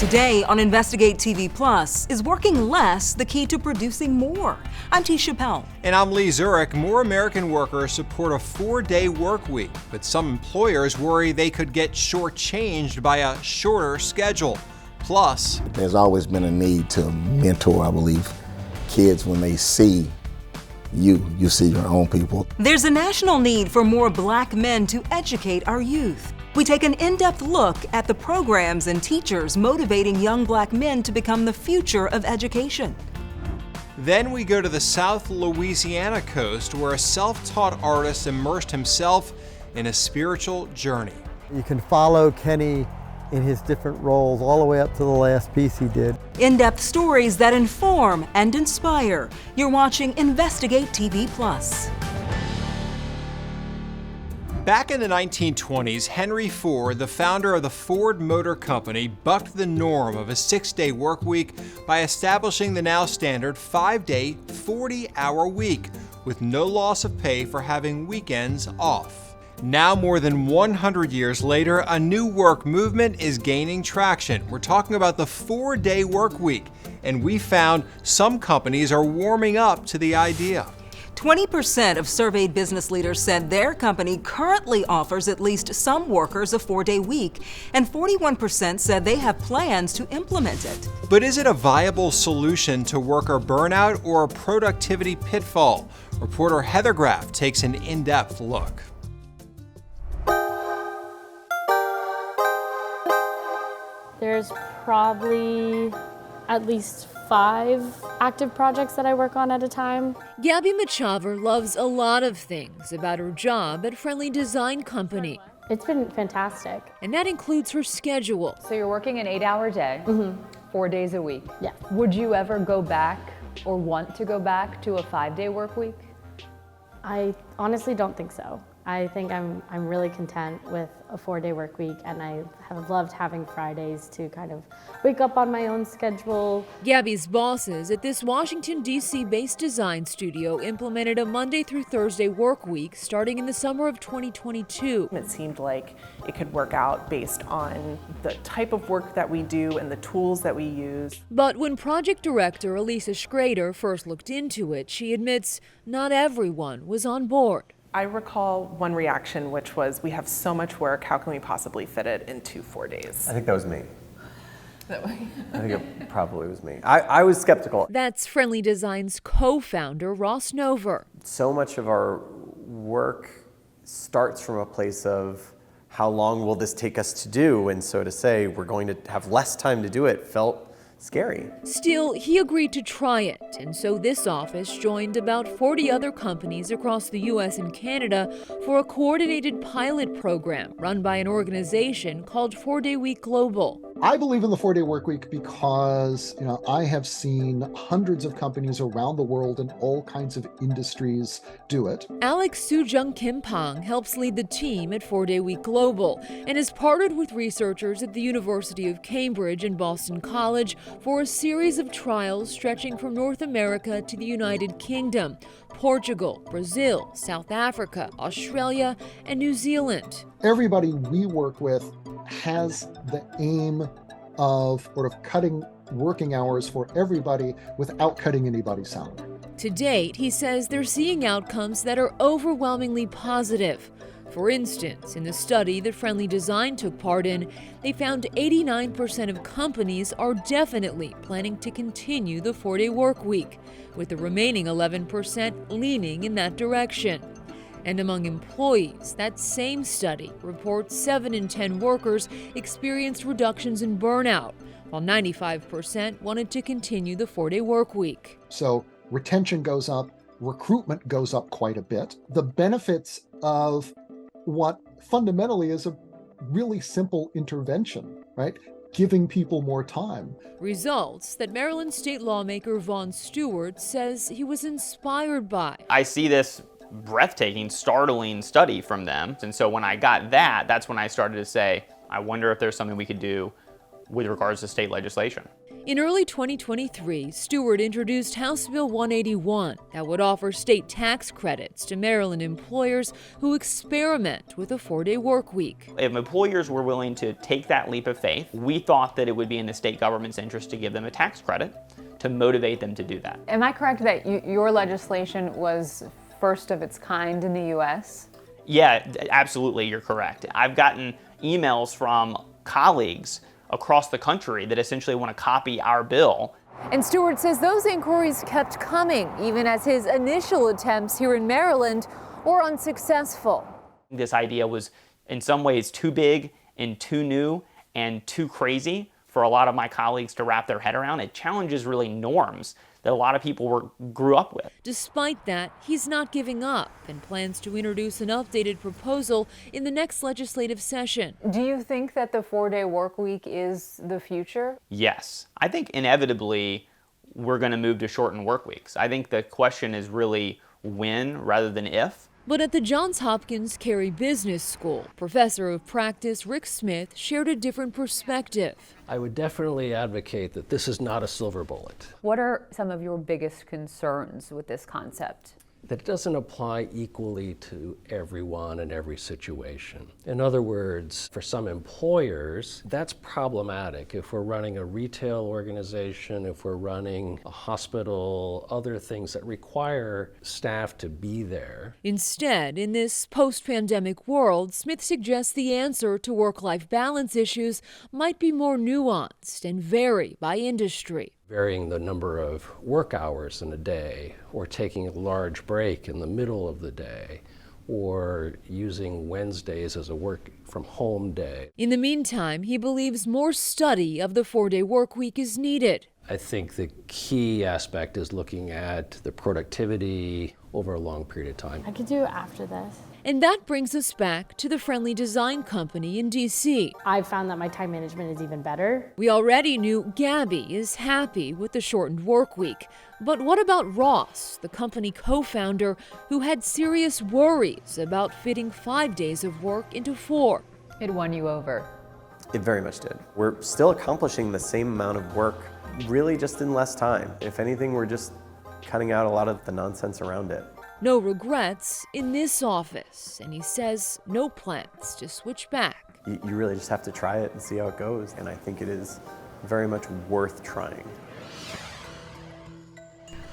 Today on Investigate TV Plus, is working less the key to producing more? I'm T. Chappelle. And I'm Lee Zurich. More American workers support a 4-day work week, but some employers worry they could get shortchanged by a shorter schedule. Plus, there's always been a need to mentor, I believe, kids when they see you see your own people. There's a national need for more black men to educate our youth. We take an in-depth look at the programs and teachers motivating young black men to become the future of education. Then we go to the South Louisiana coast, where a self-taught artist immersed himself in a spiritual journey. You can follow Kenny in his different roles all the way up to the last piece he did. In-depth stories that inform and inspire. You're watching Investigate TV Plus. Back in the 1920s, Henry Ford, the founder of the Ford Motor Company, bucked the norm of a 6-day work week by establishing the now standard 5-day, 40-hour week, with no loss of pay for having weekends off. Now, more than 100 years later, a new work movement is gaining traction. We're talking about the 4-day work week, and we found some companies are warming up to the idea. 20% of surveyed business leaders said their company currently offers at least some workers a 4-day week, and 41% said they have plans to implement it. But is it a viable solution to worker burnout or a productivity pitfall? Reporter Heather Graff takes an in-depth look. There's probably at least 5 active projects that I work on at a time. Gabby Machaver loves a lot of things about her job at Friendly Design Company. It's been fantastic. And that includes her schedule. So you're working an 8-hour day, 4 days a week. Yeah. Would you ever go back or want to go back to a 5-day work week? I honestly don't think so. I think I'm really content with a 4-day work week, and I have loved having Fridays to kind of wake up on my own schedule. Gabby's bosses at this Washington, D.C. based design studio implemented a Monday through Thursday work week starting in the summer of 2022. It seemed like it could work out based on the type of work that we do and the tools that we use. But when project director Elisa Schrader first looked into it, she admits not everyone was on board. I recall one reaction, which was, we have so much work, how can we possibly fit it into 4 days? I think that was me. I think it probably was me. I was skeptical. That's Friendly Design's co-founder, Ross Nover. So much of our work starts from a place of, how long will this take us to do? And so to say we're going to have less time to do it felt scary. Still, he agreed to try it, and so this office joined about 40 other companies across the U.S. and Canada for a coordinated pilot program run by an organization called 4-Day Week Global. I believe in the 4-day work week because, I have seen hundreds of companies around the world in all kinds of industries do it. Alex Sujung Kim Pang helps lead the team at 4-Day Week Global and has partnered with researchers at the University of Cambridge and Boston College for a series of trials stretching from North America to the United Kingdom, Portugal, Brazil, South Africa, Australia, and New Zealand. Everybody we work with has the aim of sort of cutting working hours for everybody without cutting anybody's salary. To date, he says they're seeing outcomes that are overwhelmingly positive. For instance, in the study that Friendly Design took part in, they found 89% of companies are definitely planning to continue the 4-day work week, with the remaining 11% leaning in that direction. And among employees, that same study reports 7 in 10 workers experienced reductions in burnout, while 95% wanted to continue the 4-day work week. So retention goes up, recruitment goes up quite a bit. The benefits of what fundamentally is a really simple intervention, right? Giving people more time. Results that Maryland state lawmaker Vaughn Stewart says he was inspired by. I see this breathtaking, startling study from them. And so when I got that, that's when I started to say, I wonder if there's something we could do with regards to state legislation. In early 2023, Stewart introduced House Bill 181 that would offer state tax credits to Maryland employers who experiment with a 4-day work week. If employers were willing to take that leap of faith, we thought that it would be in the state government's interest to give them a tax credit to motivate them to do that. Am I correct that your legislation was first of its kind in the U.S.? Yeah, absolutely, you're correct. I've gotten emails from colleagues across the country that essentially want to copy our bill. And Stewart says those inquiries kept coming, even as his initial attempts here in Maryland were unsuccessful. This idea was in some ways too big and too new and too crazy for a lot of my colleagues to wrap their head around. It challenges really norms that a lot of people grew up with. Despite that, he's not giving up and plans to introduce an updated proposal in the next legislative session. Do you think that the 4-day work week is the future? Yes. I think inevitably we're going to move to shortened work weeks. I think the question is really when rather than if. But at the Johns Hopkins Carey Business School, Professor of Practice Rick Smith shared a different perspective. I would definitely advocate that this is not a silver bullet. What are some of your biggest concerns with this concept? That it doesn't apply equally to everyone in every situation. In other words, for some employers, that's problematic. If we're running a retail organization, if we're running a hospital, other things that require staff to be there. Instead, in this post-pandemic world, Smith suggests the answer to work-life balance issues might be more nuanced and vary by industry. Varying the number of work hours in a day, or taking a large break in the middle of the day, or using Wednesdays as a work from home day. In the meantime, he believes more study of the 4-day work week is needed. I think the key aspect is looking at the productivity over a long period of time. I could do it after this. And that brings us back to the Friendly Design Company in D.C. I've found that my time management is even better. We already knew Gabby is happy with the shortened work week. But what about Ross, the company co-founder, who had serious worries about fitting 5 days of work into 4? It won you over. It very much did. We're still accomplishing the same amount of work, really just in less time. If anything, we're just cutting out a lot of the nonsense around it. No regrets in this office, and he says no plans to switch back. You really just have to try it and see how it goes, and I think it is very much worth trying.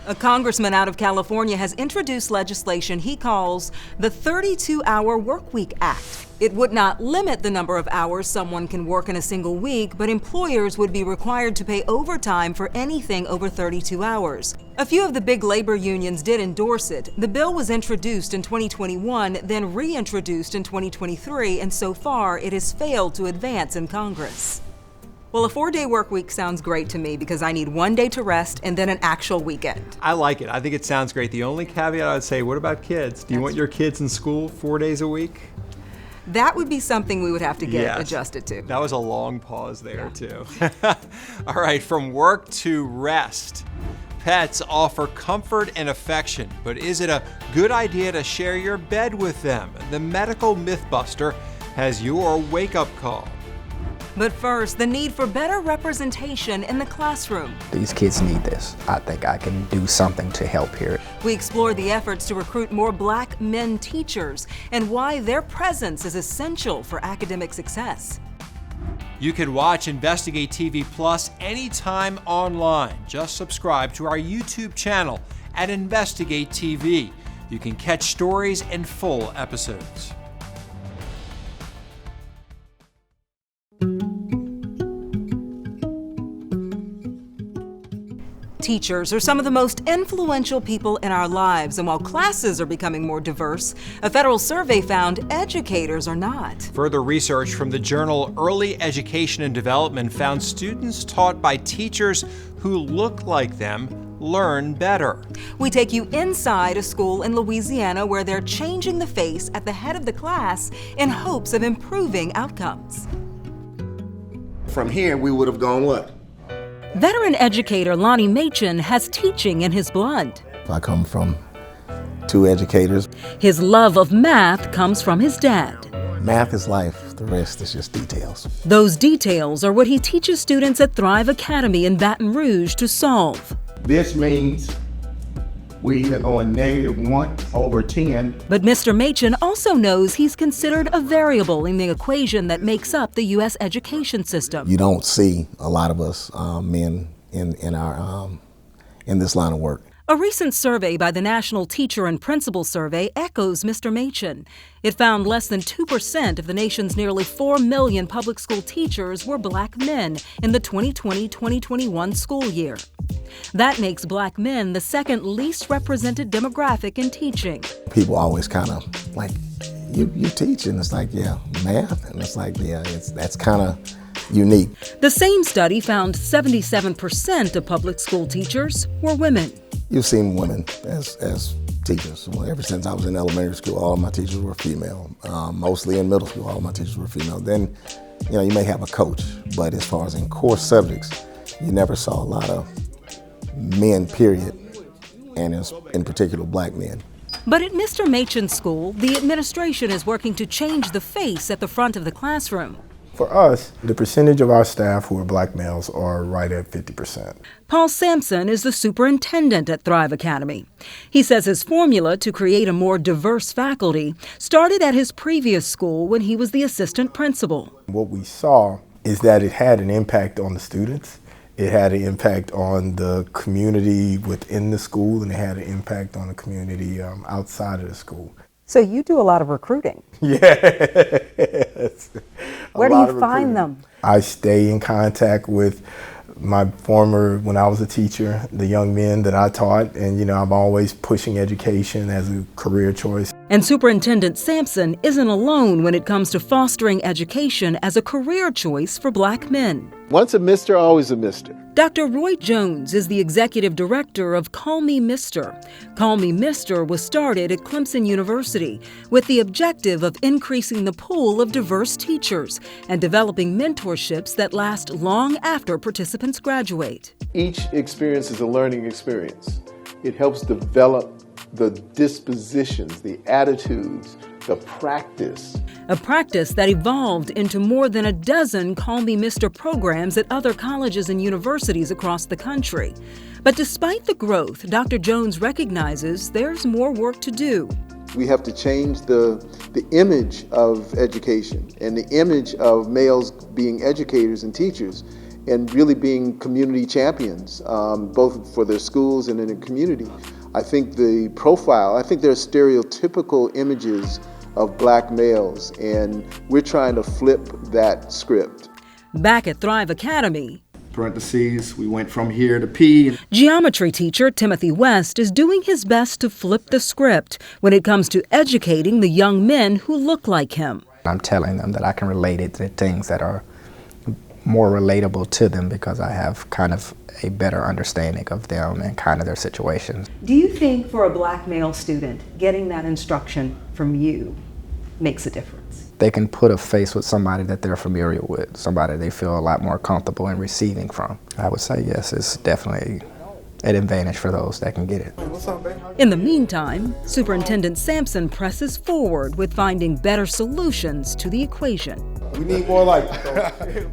A congressman out of California has introduced legislation he calls the 32-Hour Workweek Act. It would not limit the number of hours someone can work in a single week, but employers would be required to pay overtime for anything over 32 hours. A few of the big labor unions did endorse it. The bill was introduced in 2021, then reintroduced in 2023, and so far it has failed to advance in Congress. Well, a 4-day work week sounds great to me because I need 1 day to rest and then an actual weekend. I like it. I think it sounds great. The only caveat I would say, what about kids? Do you want your kids in school 4 days a week? That would be something we would have to get adjusted to. That was a long pause there, too. All right, from work to rest. Pets offer comfort and affection, but is it a good idea to share your bed with them? The Medical Mythbuster has your wake-up call. But first, the need for better representation in the classroom. These kids need this. I think I can do something to help here. We explore the efforts to recruit more Black men teachers and why their presence is essential for academic success. You can watch Investigate TV Plus anytime online. Just subscribe to our YouTube channel at Investigate TV. You can catch stories and full episodes. Teachers are some of the most influential people in our lives, and while classes are becoming more diverse, a federal survey found educators are not. Further research from the journal Early Education and Development found students taught by teachers who look like them learn better. We take you inside a school in Louisiana where they're changing the face at the head of the class in hopes of improving outcomes. From here, we would have gone what? Veteran educator Lonnie Machin has teaching in his blood. I come from 2 educators. His love of math comes from his dad. Math is life. The rest is just details. Those details are what he teaches students at Thrive Academy in Baton Rouge to solve. This means we are going -1/10. But Mr. Machen also knows he's considered a variable in the equation that makes up the U.S. education system. You don't see a lot of us men in this line of work. A recent survey by the National Teacher and Principal Survey echoes Mr. Machen. It found less than 2% of the nation's nearly 4 million public school teachers were black men in the 2020-2021 school year. That makes black men the second least represented demographic in teaching. People always kind of like, you teach, and it's like, yeah, math, and it's like, yeah, that's kind of unique. The same study found 77% of public school teachers were women. You've seen women as teachers. Well, ever since I was in elementary school, all of my teachers were female. Mostly in middle school, all of my teachers were female. Then, you may have a coach, but as far as in core subjects, you never saw a lot of men, period, and in particular black men. But at Mr. Machen's school, the administration is working to change the face at the front of the classroom. For us, the percentage of our staff who are black males are right at 50%. Paul Sampson is the superintendent at Thrive Academy. He says his formula to create a more diverse faculty started at his previous school when he was the assistant principal. What we saw is that it had an impact on the students. It had an impact on the community within the school, and it had an impact on the community outside of the school. So you do a lot of recruiting. Yes. Where do you find them? I stay in contact with my when I was a teacher, the young men that I taught, and I'm always pushing education as a career choice. And Superintendent Sampson isn't alone when it comes to fostering education as a career choice for black men. Once a mister, always a mister. Dr. Roy Jones is the executive director of Call Me Mister. Call Me Mister was started at Clemson University with the objective of increasing the pool of diverse teachers and developing mentorships that last long after participants graduate. Each experience is a learning experience. It helps develop the dispositions, the attitudes, the practice. A practice that evolved into more than a dozen Call Me Mister programs at other colleges and universities across the country. But despite the growth, Dr. Jones recognizes there's more work to do. We have to change the image of education and the image of males being educators and teachers and really being community champions, both for their schools and in the community. I think there are stereotypical images of black males, and we're trying to flip that script. Back at Thrive Academy, Parentheses, we went from here to P. Geometry teacher Timothy West is doing his best to flip the script when it comes to educating the young men who look like him. I'm telling them that I can relate it to things that are more relatable to them because I have kind of a better understanding of them and kind of their situations. Do you think for a black male student, getting that instruction from you makes a difference? They can put a face with somebody that they're familiar with, somebody they feel a lot more comfortable in receiving from. I would say yes, it's definitely an advantage for those that can get it. In the meantime, Superintendent Sampson presses forward with finding better solutions to the equation. We need more like that.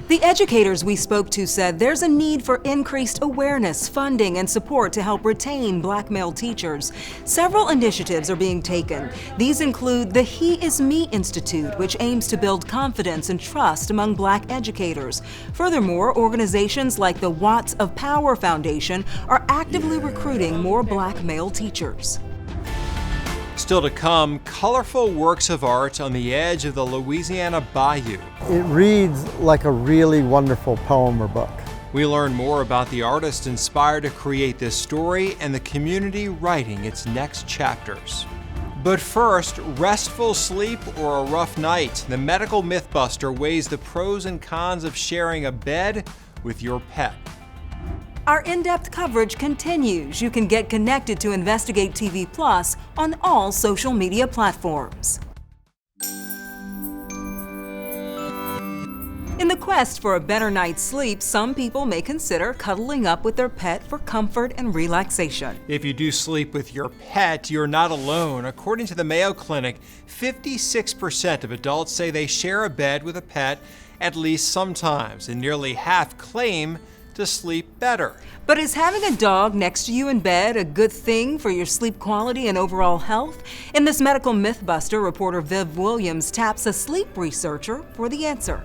The educators we spoke to said there's a need for increased awareness, funding, and support to help retain black male teachers. Several initiatives are being taken. These include the He Is Me Institute, which aims to build confidence and trust among black educators. Furthermore, organizations like the Watts of Power Foundation are actively recruiting more black male teachers. Still to come, colorful works of art on the edge of the Louisiana Bayou. It reads like a really wonderful poem or book. We learn more about the artist inspired to create this story and the community writing its next chapters. But first, restful sleep or a rough night? The medical mythbuster weighs the pros and cons of sharing a bed with your pet. Our in-depth coverage continues. You can get connected to InvestigateTV Plus on all social media platforms. In the the quest for a better night's sleep, some people may consider cuddling up with their pet for comfort and relaxation. If you do sleep with your pet, you're not alone. According to the Mayo Clinic, 56% of adults say they share a bed with a pet at least sometimes, and nearly half claim to sleep better. But is having a dog next to you in bed a good thing for your sleep quality and overall health? In this medical mythbuster, reporter Viv Williams taps a sleep researcher for the answer.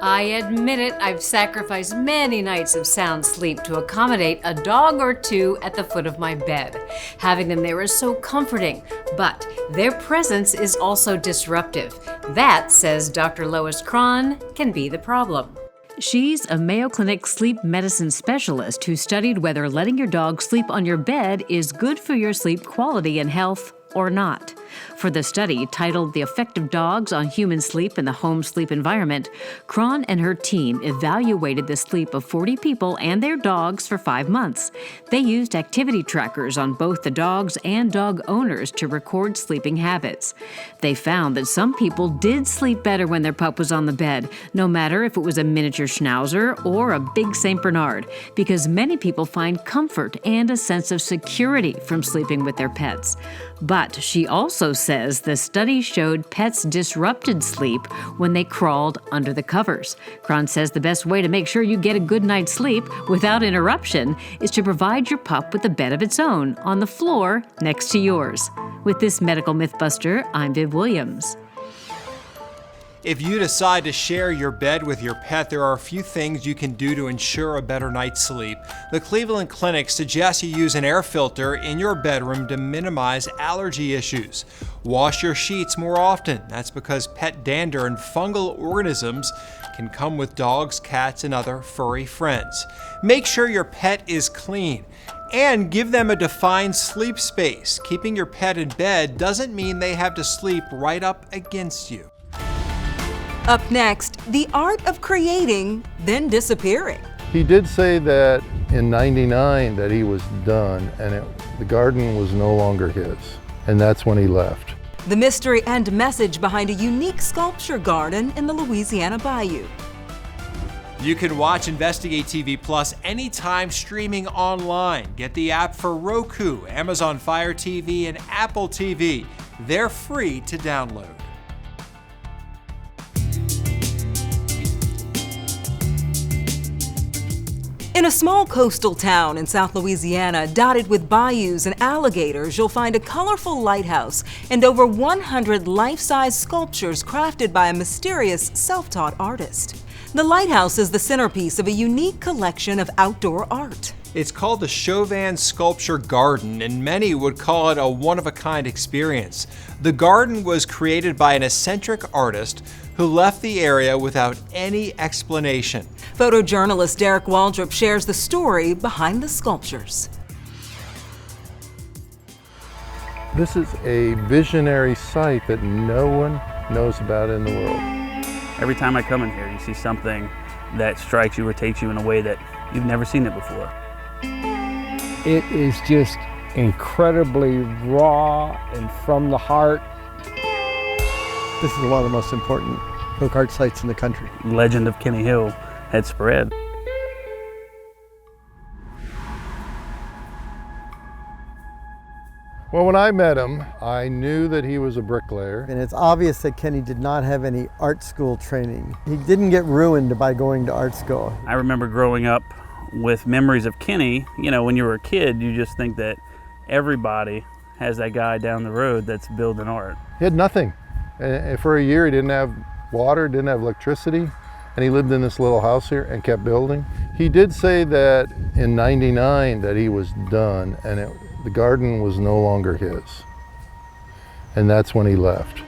I admit it, I've sacrificed many nights of sound sleep to accommodate a dog or two at the foot of my bed. Having them there is so comforting, but their presence is also disruptive. That, says Dr. Lois Cron, can be the problem. She's a Mayo Clinic sleep medicine specialist who studied whether letting your dog sleep on your bed is good for your sleep quality and health or not. For the study, titled The Effect of Dogs on Human Sleep in the Home Sleep Environment, Cron and her team evaluated the sleep of 40 people and their dogs for 5 months. They used activity trackers on both the dogs and dog owners to record sleeping habits. They found that some people did sleep better when their pup was on the bed, no matter if it was a miniature Schnauzer or a big St. Bernard, because many people find comfort and a sense of security from sleeping with their pets. But she also says the study showed pets disrupted sleep when they crawled under the covers. Cron says the best way to make sure you get a good night's sleep without interruption is to provide your pup with a bed of its own on the floor next to yours. With this medical mythbuster, I'm Viv Williams. If you decide to share your bed with your pet, there are a few things you can do to ensure a better night's sleep. The Cleveland Clinic suggests you use an air filter in your bedroom to minimize allergy issues. Wash your sheets more often. That's because pet dander and fungal organisms can come with dogs, cats, and other furry friends. Make sure your pet is clean. And give them a defined sleep space. Keeping your pet in bed doesn't mean they have to sleep right up against you. Up next, the art of creating, then disappearing. He did say that in '99 that he was done and the garden was no longer his, and that's when he left. The mystery and message behind a unique sculpture garden in the Louisiana Bayou. You can watch Investigate TV Plus anytime streaming online. Get the app for Roku, Amazon Fire TV, and Apple TV. They're free to download. In a small coastal town in South Louisiana, dotted with bayous and alligators, you'll find a colorful lighthouse and over 100 life-size sculptures crafted by a mysterious self-taught artist. The lighthouse is the centerpiece of a unique collection of outdoor art. It's called the Chauvin Sculpture Garden, and many would call it a one-of-a-kind experience. The garden was created by an eccentric artist who left the area without any explanation. Photojournalist Derek Waldrop shares the story behind the sculptures. This is a visionary site that no one knows about in the world. Every time I come in here, you see something that strikes you or takes you in a way that you've never seen it before. It is just incredibly raw and from the heart. This is one of the most important folk art sites in the country. Legend of Kenny Hill had spread. Well, when I met him, I knew that he was a bricklayer. And it's obvious that Kenny did not have any art school training. He didn't get ruined by going to art school. I remember growing up with memories of Kenny. You know, when you were a kid, you just think that everybody has that guy down the road that's building art. He had nothing. And for a year, he didn't have water, didn't have electricity, and he lived in this little house here and kept building. He did say that in '99 that he was done and the garden was no longer his. And that's when he left.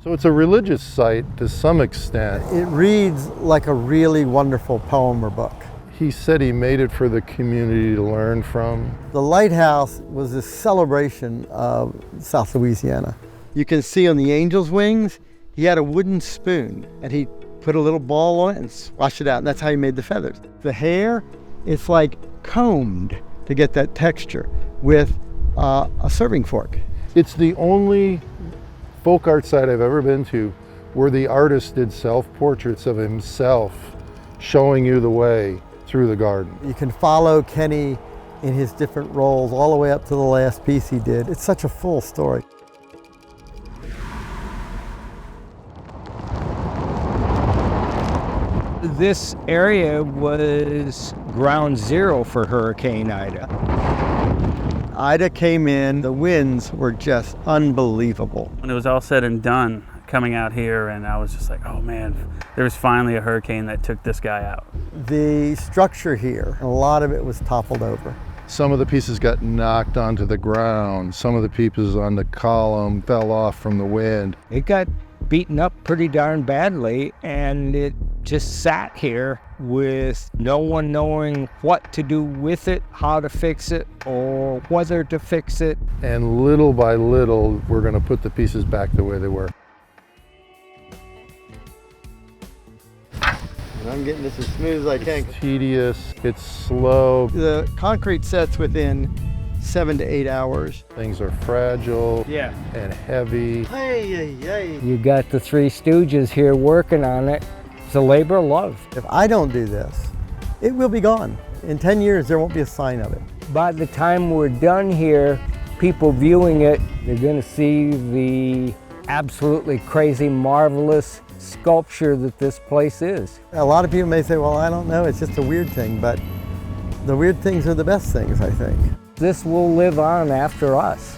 So it's a religious site to some extent. It reads like a really wonderful poem or book. He said he made it for the community to learn from. The lighthouse was a celebration of South Louisiana. You can see on the angel's wings, he had a wooden spoon and he put a little ball on it and swash it out, and that's how he made the feathers. The hair, it's like combed to get that texture with a serving fork. It's the only folk art site I've ever been to where the artist did self-portraits of himself showing you the way through the garden. You can follow Kenny in his different roles all the way up to the last piece he did. It's such a full story. This area was ground zero for Hurricane Ida. Ida came in, the winds were just unbelievable. When it was all said and done, coming out here, and I was just like, oh man, there was finally a hurricane that took this guy out. The structure here, a lot of it was toppled over. Some of the pieces got knocked onto the ground. Some of the pieces on the column fell off from the wind. It got beaten up pretty darn badly, and it just sat here with no one knowing what to do with it, how to fix it, or whether to fix it. And little by little, we're going to put the pieces back the way they were. And I'm getting this as smooth as I can. It's tedious, it's slow. The concrete sets within 7 to 8 hours. Things are fragile and heavy. Hey, hey, hey. You got the Three Stooges here working on it. It's a labor of love. If I don't do this, it will be gone. In 10 years, there won't be a sign of it. By the time we're done here, people viewing it, they're going to see the absolutely crazy, marvelous sculpture that this place is. A lot of people may say, well, I don't know, it's just a weird thing, but the weird things are the best things, I think. This will live on after us.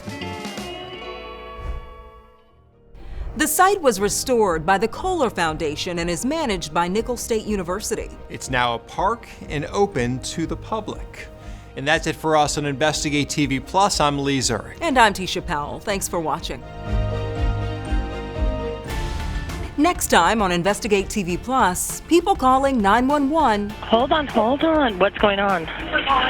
The site was restored by the Kohler Foundation and is managed by Nicholls State University. It's now a park and open to the public. And that's it for us on Investigate TV Plus. I'm Lee Zurich. And I'm Tisha Powell. Thanks for watching. Next time on Investigate TV Plus, people calling 911. Hold on. What's going on?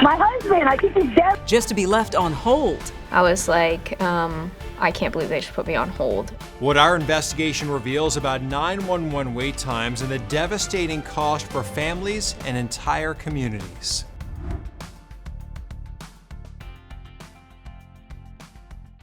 My husband, I think he's dead. Just to be left on hold. I was like, I can't believe they just put me on hold. What our investigation reveals about 911 wait times and the devastating cost for families and entire communities.